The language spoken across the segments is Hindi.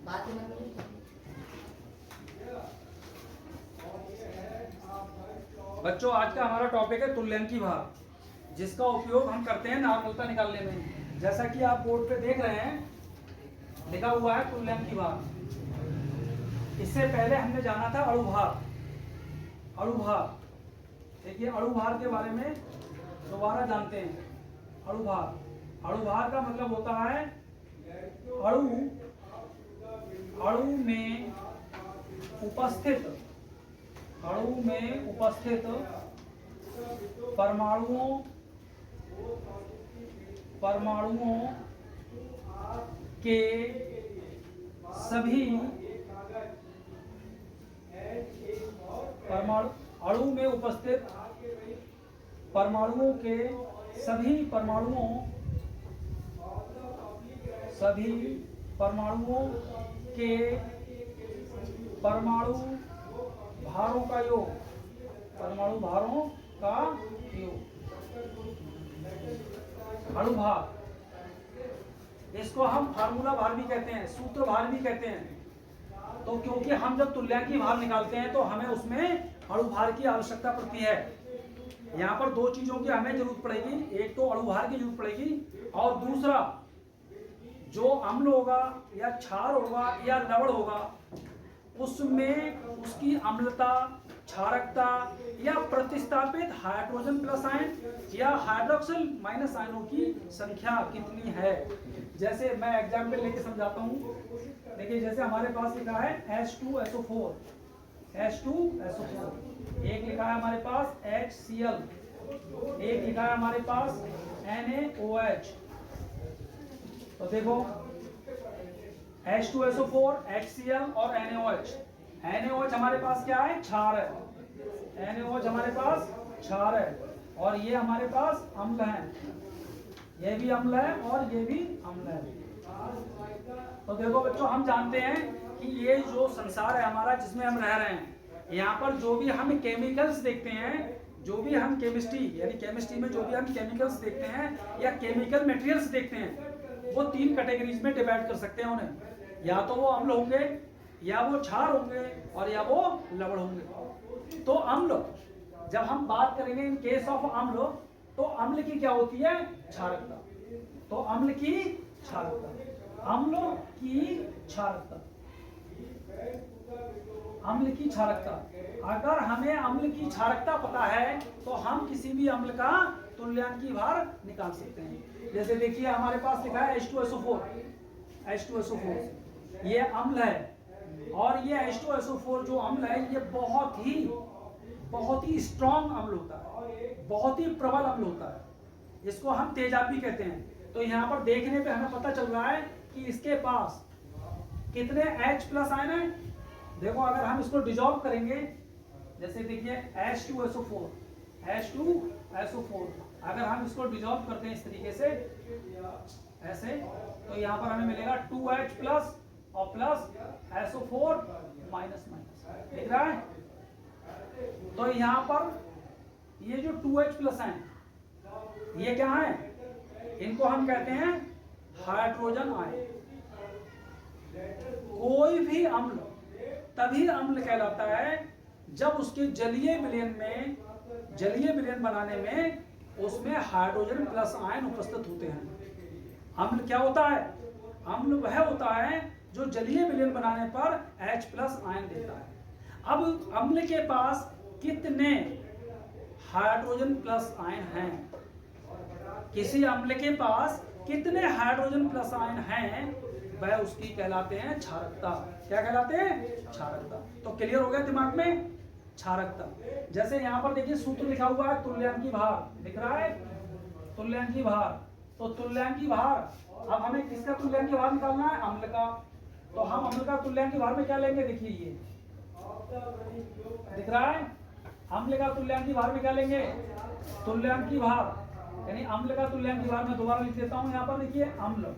बात ही ना करें। बच्चों आज का हमारा टॉपिक है तुल्यांकी भार, जिसका उपयोग हम करते हैं नॉर्मलता निकालने में। जैसा कि आप बोर्ड पे देख रहे हैं लिखा हुआ है तुल्यांकी भार। इससे पहले हमने जाना था अणुभार। अणुभार देखिए, अणुभार के बारे में दोबारा जानते हैं। अणुभार, अणुभार का मतलब होता है अणु में उपस्थित परमाणुओं के सभी अणु में उपस्थित परमाणुओं के सभी परमाणुओं के परमाणु भारों का योग, परमाणु भारों का योग, अणुभार। इसको हम फार्मूला भार भी कहते हैं, सूत्र भार भी कहते हैं। तो क्योंकि हम जब तुल्यांकी भार निकालते हैं तो हमें उसमें अणुभार की आवश्यकता पड़ती है। यहाँ पर दो चीजों की हमें जरूरत पड़ेगी, एक तो अणुभार की जरूरत पड़ेगी और दूसरा जो अम्ल होगा या क्षार होगा या लवण होगा उसमें उसकी अम्लता, क्षारकता या प्रतिस्थापित हाइड्रोजन प्लस आयन या हाइड्रोक्सिल माइनस आयनों की संख्या कितनी है। जैसे मैं एग्जाम्पल लेके समझाता हूँ। देखिए जैसे हमारे पास लिखा है H2SO4, एक लिखा है हमारे पास HCl, एक लिखा है हमारे पास NaOH। तो देखो H2SO4, HCl और NaOH। NaOH हमारे पास क्या है? क्षार है। NaOH हमारे पास क्षार है और ये हमारे पास अम्ल है। ये भी अम्ल है और ये भी अम्ल है। तो देखो बच्चों, हम जानते हैं कि ये जो संसार है हमारा जिसमें हम रह रहे हैं, यहाँ पर जो भी हम केमिकल्स देखते हैं, जो भी हम केमिस्ट्री यानी केमिस्ट्री में जो भी हम केमिकल्स देखते हैं या केमिकल मटेरियल्स देखते हैं, वो तीन कैटेगरीज में डिवाइड कर सकते हैं उन्हें। या तो वो अम्ल होंगे, या वो क्षार होंगे और या वो लवण होंगे। तो अम्ल, जब हम बात करेंगे इन केस ऑफ अम्ल, तो अम्ल की क्या होती है? क्षारकता। तो अम्ल की क्षारकता, अम्ल की क्षारकता, अम्ल की क्षारकता। अगर हमें अम्ल की क्षारकता पता है तो हम किसी भी अम्ल का तुल्यांकी भार निकाल सकते हैं। जैसे देखिए हमारे पास लिखा है H2SO4, ये अम्ल है और ये H2SO4 जो अम्ल है ये बहुत ही स्ट्रॉन्ग अम्ल होता है, बहुत ही प्रबल अम्ल होता है। इसको हम तेजाब भी कहते हैं। तो यहाँ पर देखने पे हमें पता चल रहा है कि इसके पास कितने H प्लस आयन है। देखो अगर हम इसको डिजॉल्व करेंगे, जैसे देखिए H2SO4, अगर हम इसको डिजॉल्व करते हैं इस तरीके से ऐसे, तो यहाँ पर हमें मिलेगा 2H प्लस और प्लस SO4 माइनस माइनस, देख रहा है। तो यहाँ पर ये जो 2H प्लस है ये क्या है? इनको हम कहते हैं हाइड्रोजन आयन। कोई भी अम्ल तभी अम्ल कहलाता है जब उसके जलीय विलयन बनाने में उसमें हाइड्रोजन प्लस आयन उपस्थित होते हैं। अम्ल क्या होता है? अम्ल वह होता है जो जलीय विलयन बनाने पर H प्लस आयन देता है। अब अम्ल के पास कितने हाइड्रोजन प्लस आयन हैं? किसी अम्ल के पास कितने हाइड्रोजन प्लस आयन हैं, वह उसकी कहलाते हैं क्षारकता। क्या कहलाते हैं? क्षारकता। तो क्लियर हो गया दिमाग में? क्षारकता। जैसे यहाँ पर देखिए सूत्र लिखा हुआ है तुल्यांकी भार, दिख रहा है तुल्यांकी भार। तो तुल्यांकी भार, अब हमें किसका तुल्यांकी भार निकालना है? अम्ल का। तो हम अम्ल का तुल्यांकी भार में क्या लेंगे? देखिए ये दिख रहा है। अम्ल का तुल्यांकी भार में क्या लेंगे? तुल्यांकी भार यानी अम्ल का तुल्यांकी भार में दोबारा लिख देता हूं। यहाँ पर देखिए अम्ल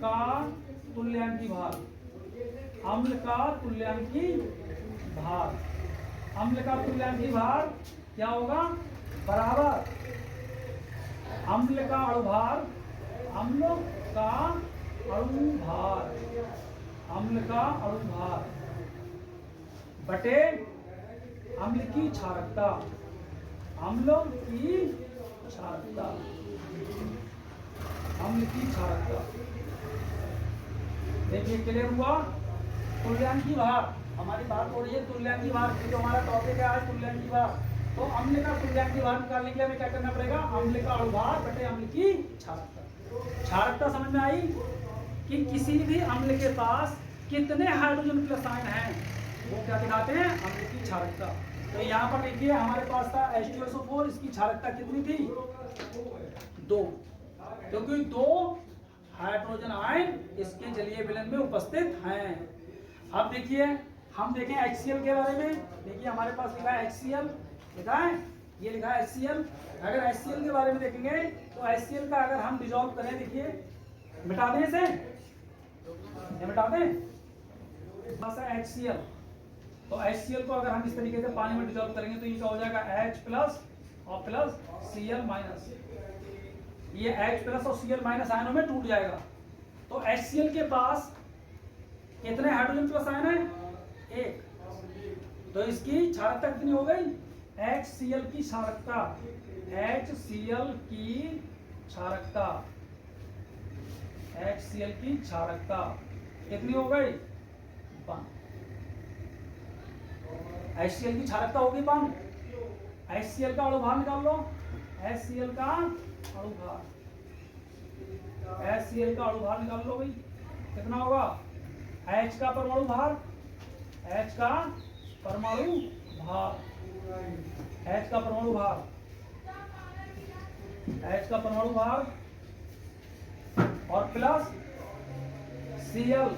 का तुल्यांकी भार, अम्ल का तुल्यांकी भार, अम्ल का तुल्यांकी भार क्या होगा? बराबर अम्ल का अणुभार, अम्ल का अणु भार, अम्ल का अणु भार बटे अम्ल की क्षारकता, अम्ल की क्षारकता, अम्ल की क्षारकता। देखिए क्लियर हुआ। तुल्यांकी भार, हमारी बात हो रही है तुल्यांकी भार की, जो हमारा टॉपिक है आज तुल्यांकी भार। तो अम्ल का तुल्यांकी भार निकालने के लिए हमें क्या करना पड़ेगा, अम्ल का अणु भार बटे अम्ल की क्षारकता। क्षारकता समझ में आई कि किसी भी अम्ल के पास कितने हाइड्रोजन प्लस आयन हैं वो क्या दिखाते हैं, अम्ल की क्षारकता। तो यहाँ पर देखिए हमारे पास था H2SO4, इसकी क्षारकता कितनी थी, 2, क्योंकि 2 हाइड्रोजन आयन इसके जलीय विलयन में उपस्थित हैं। अब देखिए हम देखें HCl के बारे में। देखिए हमारे पास लिखा है HCl, लिखा है, ये लिखा है HCl। अगर HCl के बारे में देखेंगे तो HCl का अगर हम डिजॉल्व करें, देखिए मिटा दें इसे, ये मिटा दें, बस है HCl। तो HCl को अगर हम इस तरीके से पानी में डिजॉल्व करेंगे तो ये क्या हो जाएगा, H प्लस और प्लस Cl माइनस, ये H प्लस और Cl माइनस आयनों में टूट जाएगा। तो HCl के पास कितने हाइड्रोजन प्लस आयन है, 1। तो इसकी क्षारकता कितनी हो गई, HCl की क्षारकता, HCl की क्षारकता, HCl की क्षारकता कितनी हो गई, 1। HCl की क्षारकता होगी 1। HCl का अणुभार निकाल लो, HCl का अणुभार, HCl का अणुभार निकाल लो भाई, कितना होगा, H का परमाणु भार, H का परमाणु भार, H का परमाणु भार, H का परमाणु भार और प्लस Cl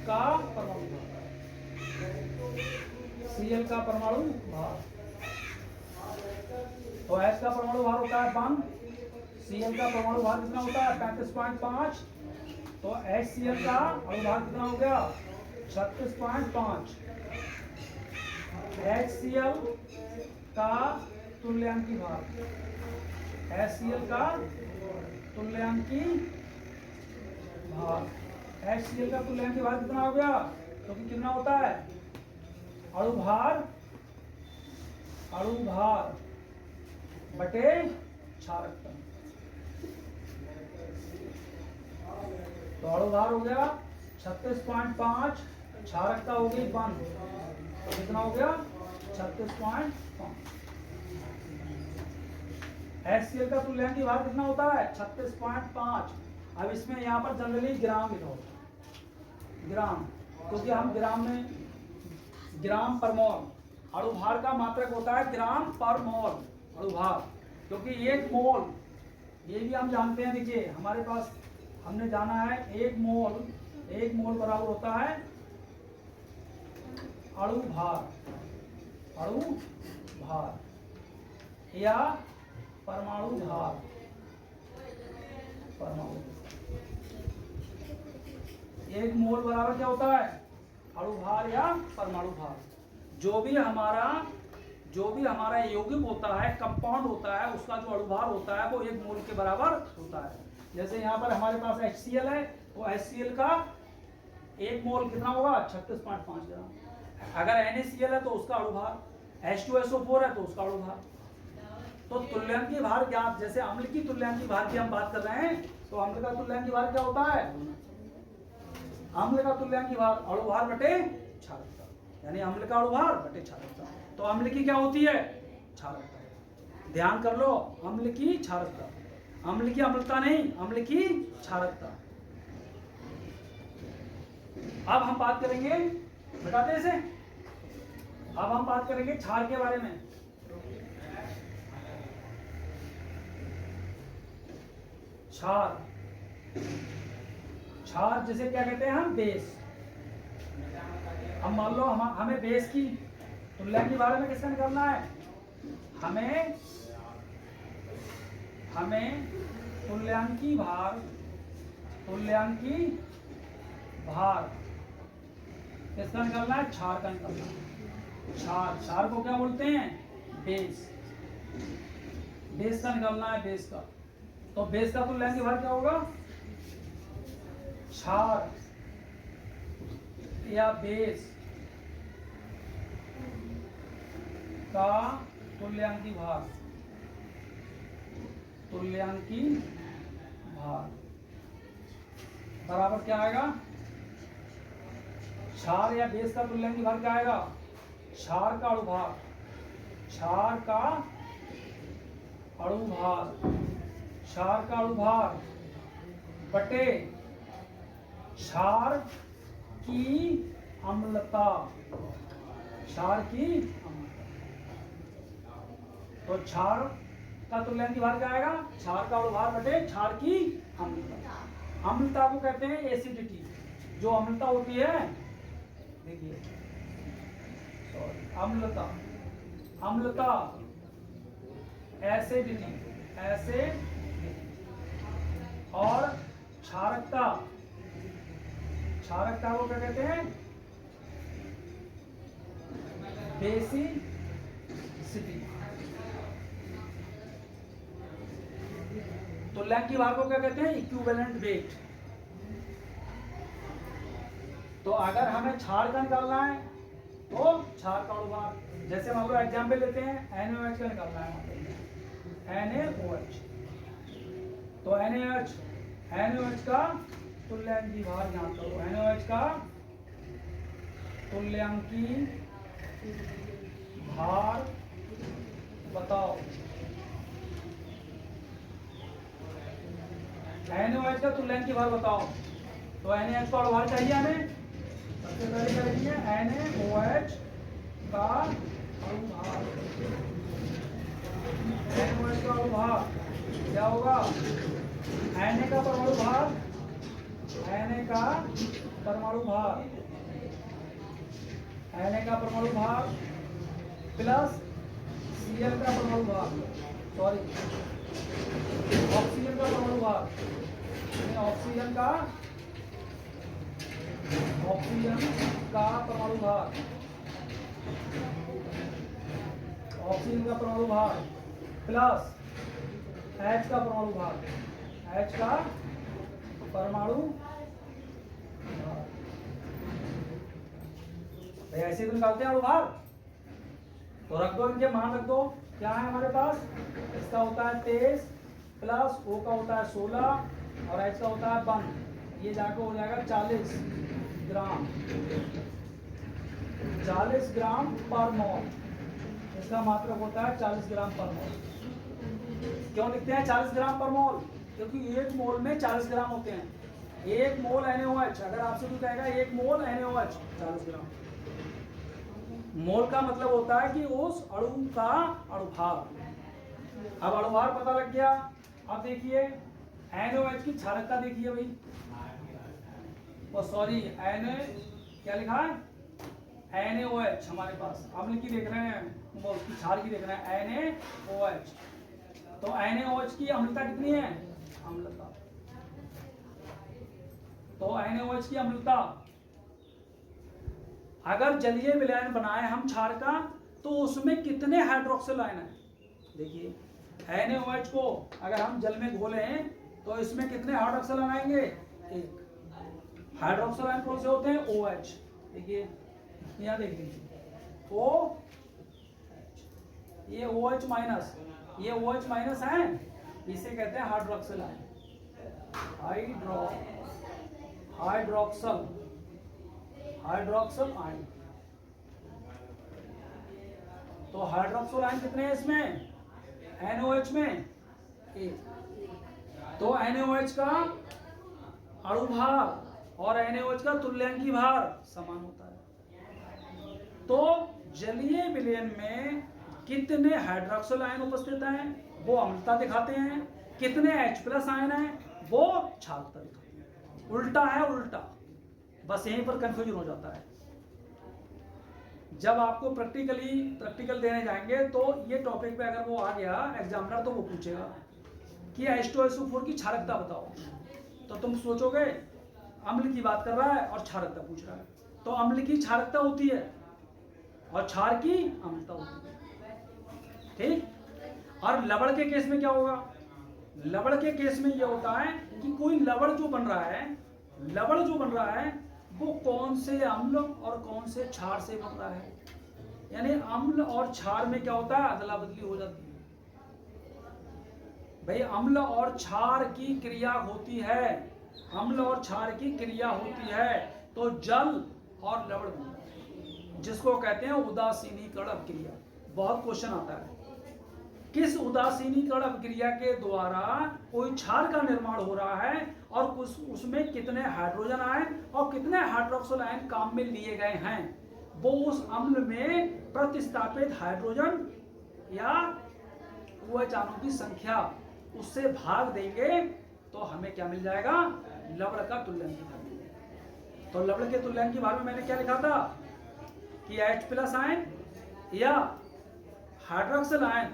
का परमाणु भार, Cl का परमाणु भार। तो H का परमाणु भार होता है 1, Cl का परमाणु भार कितना होता है 35.5, तो HCl का अणुभार कितना हो गया 36.5। HCl का तुल्यांकी भार, HCl का तुल्यांकी भार, HCl का तुल्यांकी भार कितना हो गया, क्योंकि कितना होता है अणुभार, अणुभार बटे क्षारकता। तो अणुभार हो गया 36.5, क्षारकता हो गई 1, तो कितना हो गया 36.5। HCl का तुल्यांकी भार कितना होता है 36.5। अब इसमें यहाँ पर जनरली ग्राम लिखा होता है, ग्राम, क्योंकि हम ग्राम में, ग्राम पर मोल, अणुभार का मात्रक होता है ग्राम पर मोल अणुभार, क्योंकि 1 मोल, ये भी हम जानते हैं। देखिए हमारे पास हमने जाना है 1 मोल बराबर होता है अणुभार, अणुभार या परमाणु भार, परमाणु 1 मोल बराबर क्या होता है अणुभार या परमाणु भार। जो भी हमारा यौगिक होता है, कंपाउंड होता है, उसका जो अणुभार होता है वो 1 मोल के बराबर होता है। जैसे यहाँ पर हमारे पास HCl है, तो HCl का 1 मोल कितना होगा 36.5 ग्राम। अगर NaCl है तो उसका अणुभार, H2SO4 है तो उसका अणुभार। तो तुल्यांकी भार ज्ञात, जैसे अम्ल की तुल्यांकी भार की हम बात कर रहे हैं, तो अम्ल का तुल्यांकी भार क्या होता है, अम्ल का तुल्यांकी भार अणुभार बटे क्षारकता, यानी अम्ल का अणुभार बटे क्षारकता। तो अम्ल की क्या होती है, क्षारकता। ध्यान कर लो, अम्ल की क्षारकता, अम्ल की अम्लता नहीं, अम्ल की क्षारकता। अब हम बात करेंगे, बताते इसे, अब हम बात करेंगे क्षार के बारे में। क्षार, क्षार जिसे क्या कहते हैं हम, बेस। अब मान लो हमें बेस की तुल्यांकी भार में किसका निकालना है, हमें तुल्यांकी भार किसका निकालना है, क्षार का निकालना है। क्षार को क्या बोलते हैं, बेस, बेस का निकालना है, बेस का। तो बेस का तुल्यांकी भार क्या होगा, क्षार या बेस का तुल्यांकी भार, तुल्यांकी भार बराबर क्या आएगा? क्षार या बेस का तुल्यांकी भार क्या आएगा? क्षार का अणुभार, क्षार का अणुभार, क्षार का अणुभार बटे क्षार की अम्लता, क्षार की अम्लता। तो क्षार का तुल्यांकी भार क्या आएगा? क्षार का अणुभार बटे क्षार की अम्लता। अम्लता को कहते हैं एसिडिटी। जो अम्लता होती है, देखिए सॉरी, अम्लता, अम्लता एसिडिटी, एसिडिटी और क्षारकता, क्षारकता को क्या कहते हैं? बेसिसिटी। तुल्यांकी भार को क्या कहते हैं? Equivalent weight. तो अगर हमें क्षार का निकालना है तो क्षार का अणुभार, जैसे मान लो एग्जाम्पल लेते हैं NaOH का निकालना है, NaOH, तो NaOH का तुल्यांकी भार ज्ञात करो। NaOH का तुल्यांकी भार बताओ। NaOH का तुल्यांकी भार बताओ। तो NaOH का अणुभार चाहिए हमें। सबसे पहले क्या लिखेंगे? NaOH का अणुभार, NaOH का अणुभार क्या होगा? Na का परमाणु भार, Na का परमाणु भार, Na का परमाणु भार प्लस Cl का परमाणु भार, सॉरी ऑक्सीजन का परमाणु भार, ऑक्सीजन का परमाणु भार, ऑक्सीजन का परमाणु भार प्लस H का परमाणु भार, H का परमाणु भार। ऐसे तो निकालते हैं अणुभार। तो रख दो, इनके मान रख दो। क्या है हमारे पास? इसका होता है 23 प्लस O का होता है 16 और H का होता है 1। ये जाकर हो जाएगा 40 ग्राम, 40 ग्राम पर मोल। इसका मात्रक होता है 40 ग्राम पर मोल। क्यों लिखते हैं 40 ग्राम पर मोल? क्योंकि एक मोल में 40 ग्राम होते हैं। एक मोल NaOH, अगर आपसे कोई कहेगा एक मोल NaOH 40 ग्राम, मोल का मतलब होता है कि उस अणु का अणुभार। अब अणुभार पता लग गया। अब देखिए NaOH की क्षारकता देखिए भाई, सॉरी Na क्या लिखा है? NaOH हमारे पास अम्ल की देख रहे हैं, उसकी क्षार की देख रहे हैं, NaOH। तो NaOH की अम्लता कितनी है? अम्लता, तो NaOH की अम्लता, अगर जलीय विलयन बनाए हम क्षार का तो उसमें कितने हाइड्रोक्सिल आयन है? देखिए NaOH को अगर हम जल में घोलें तो इसमें कितने हाइड्रोक्सिल आयन आएंगे? एक। हाइड्रोक्सिल आयन कौन से होते हैं? OH। देखिए यहाँ देख लीजिए O, ये OH माइनस, ये OH माइनस है, इसे कहते हैं हाइड्रोक्सिल आयन, हाइड्रोक्सिल आयन। तो हाइड्रोक्सिल आयन कितने हैं इसमें? NaOH में एक। तो NaOH का अणुभार और NaOH का तुल्यांकी भार समान होता है। तो जलीय विलयन में कितने हाइड्रोक्सिल आयन उपस्थित हैं वो अम्लता दिखाते हैं, कितने H+ आयन हैं वो क्षारकता दिखाते हैं। उल्टा है, उल्टा। बस यहीं पर कंफ्यूजन हो जाता है। जब आपको प्रैक्टिकल देने जाएंगे तो ये टॉपिक पे अगर वो आ गया एग्जामिनर तो वो पूछेगा कि H2SO4 की क्षारकता बताओ, तो तुम सोचोगे अम्ल की बात कर रहा है और क्षारकता पूछ रहा है। तो अम्ल की क्षारकता होती है और क्षार की अम्लता होती है, ठीक। और लवण के केस में क्या होगा? लवण के केस में यह होता है कि कोई लवण जो बन रहा है, लवण जो बन रहा है वो कौन से अम्ल और कौन से क्षार से बन रहा है। यानी अम्ल और क्षार में क्या होता है, अदला बदली हो जाती है। भाई अम्ल और क्षार की क्रिया होती है, अम्ल और क्षार की क्रिया होती है तो जल और लवण बनता है, जिसको कहते हैं उदासीनीकरण अभिक्रिया। बहुत क्वेश्चन आता है, किस उदासीनीकरण अभिक्रिया के द्वारा कोई क्षार का निर्माण हो रहा है और उसमें कितने हाइड्रोजन आयन और कितने हाइड्रोक्सिल आयन काम में लिए गए हैं, वो उस अम्ल में प्रतिस्थापित हाइड्रोजन या OH अणु की संख्या उससे भाग देंगे तो हमें क्या मिल जाएगा, लवण का तुल्यांकी भार। तो लवण के तुल्यांकी भार में मैंने क्या लिखा था कि H+ आयन या हाइड्रोक्सिल आयन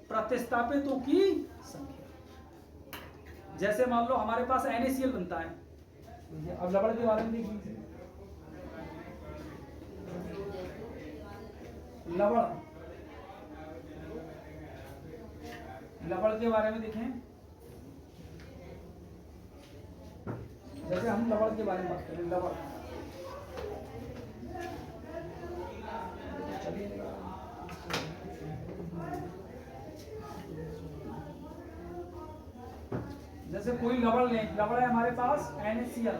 प्रतिस्थापितों की संख्या। जैसे मान लो हमारे पास NaCl बनता है, अब लवण के बारे में देख लीजिए। लवण के बारे में देखें, जैसे हम लवण के बारे में बात करें, लवण चलिए जैसे कोई लवण लें, लवण है हमारे पास NaCl,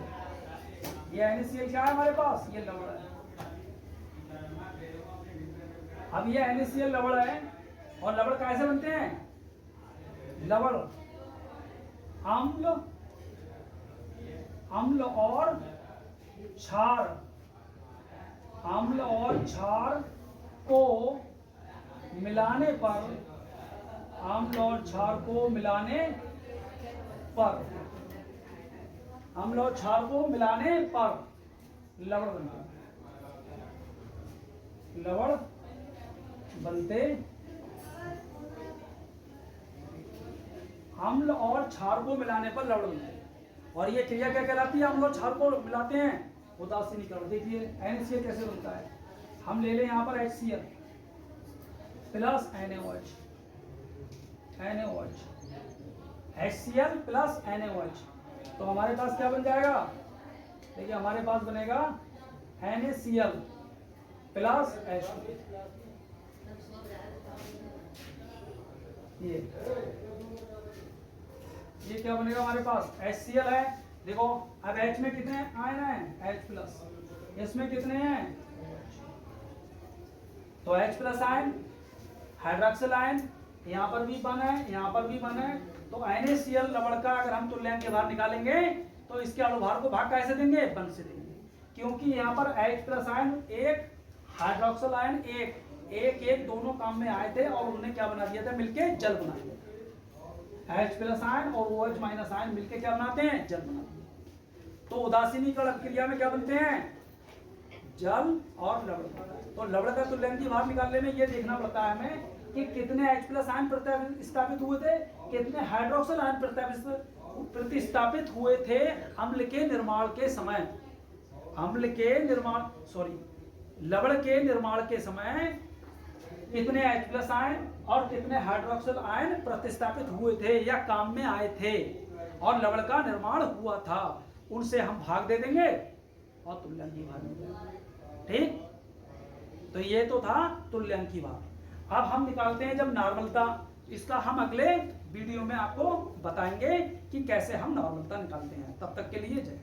ये NaCl क्या है हमारे पास, ये लवण है। अब ये NaCl लवण है और लवण कैसे बनते हैं, लवण अम्ल और क्षार, अम्ल और क्षार को मिलाने पर, अम्ल और क्षार को मिलाने पर, अम्ल और क्षार को मिलाने पर लवण बनते, लवण बनते, अम्ल और क्षार को मिलाने पर लवण बनते हैं। और ये क्रिया क्या कहलाती है, अम्ल और क्षार को मिलाते हैं, उदासीनीकरण। देखिए NaCl कैसे बनता है, हम ले लें यहाँ पर HCl plus NaOH, HCl plus NaOH, तो हमारे पास क्या बन जाएगा, देखिए हमारे पास बनेगा NaCl प्लस H2। ये क्या बनेगा हमारे पास, HCl है। देखो अब H में कितने आयन हैं, H+, इसमें कितने हैं, तो H+ आयन, हाइड्रोक्सिल आयन, यहाँ पर भी बन है, यहाँ पर भी बन है। तो NaCl लवण का अगर हम तुल्यांक भार निकालेंगे तो इसके अनुभार को भाग कैसे देंगे, 1 से देंगे, क्योंकि यहाँ पर H+ आयन एक, हाइड्रोक्सिल आयन एक दोनों काम में आए थे और उन्होंने क्या बना दिया था, मिलके जल बना दिया। H+ आयन और OH- आयन मिलके क्या बनाते हैं, जल बनाते हैं। तो उदासीनीकरण अभिक्रिया में क्या बनते हैं, जल और लवण। तो लवण का तुल्यांकी भार निकालने में ये देखना पड़ता है हमें कि कितने H+ आयन प्रतिस्थापित हुए थे, कितने हाइड्रोक्सिल आयन प्रतिस्थापित हुए थे अम्ल के निर्माण के समय, लवण के निर्माण के समय कितने H+ आयन और कितने हाइड्रोक्सिल आयन प्रतिस्थापित हुए थे या काम में आए थे और लवण का निर्माण हुआ था, उनसे हम भाग दे देंगे और तुल्यांकी भार मिल जाएगा। ठीक, तो ये तो था तुल्यांकी भार। अब हम निकालते हैं जब नॉर्मलता, इसका हम अगले वीडियो में आपको बताएंगे कि कैसे हम नॉर्मलता निकालते हैं। तब तक के लिए जय।